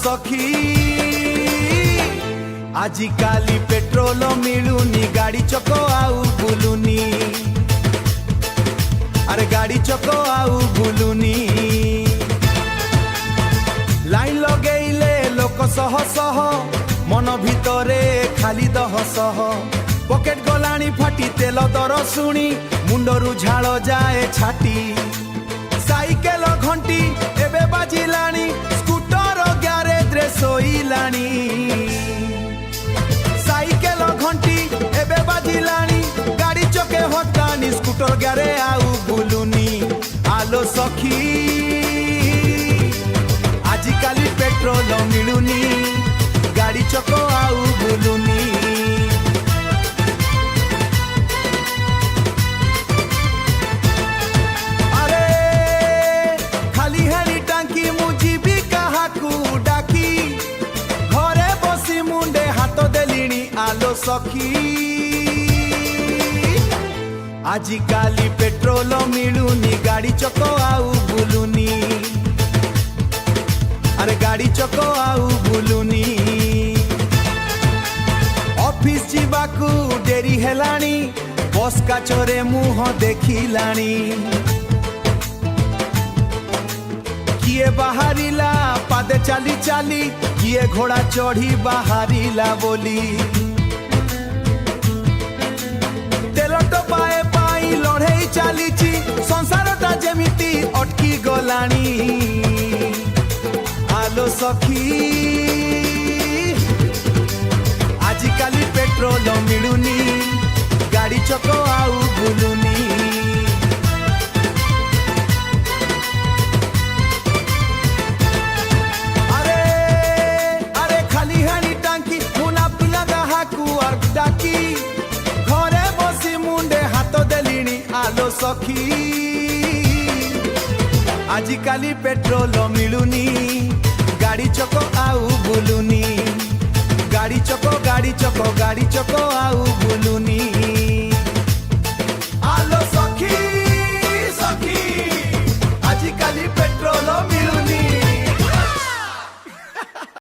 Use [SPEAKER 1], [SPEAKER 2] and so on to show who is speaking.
[SPEAKER 1] सखी आजिकाली पेट्रोल मिलुनी गाड़ी चक आउ बुलुनी अरे गाड़ी चक आउ बुलुनी लाइन लगेइले लोक सह सह मन भितरे खाली दह सह पकेट गलाणी फाटी तेल दर शुणी मुंडरू झाड़ जाए छाटी साइकेल घंटी एबे बाजिलाणी स्कूटर ग्यारेज रे सोइलाणी साइकेल घंटी एबे बाजिलाणी गाड़ी चके हटानी स्कूटर ग्यारे आउ बुलुनी आलो सखी आजिकाली पेट्रोल मिलुनी गाड़ी चक आउ बुलुनी आलो सखी आजिकाली पेट्रोल मिलुनी गाड़ी चक आउ बुलुनी अरे गाड़ी चक आउ बुलुनी ऑफिस जीवाकू डेरी हेलानी बस काचरे मुह देखिलानी किए बाहरिला पादे चाली चाली किए घोड़ा चढ़ी बाहरिला बोली पाए पाई लड़े चली संसारटा जेमिति अटकी गलानी आलो सखी आजिकाली पेट्रोल मिलुनी गाड़ी चक आउ बुलुनी अरे अरे खाली हानी टांकी मुना पिला गाहाकू और डाकी आलो सखी आजिकाली पेट्रोल मिलुनी गाड़ी चक आउ बुलुनी गाड़ी चक आउ बुलुनी।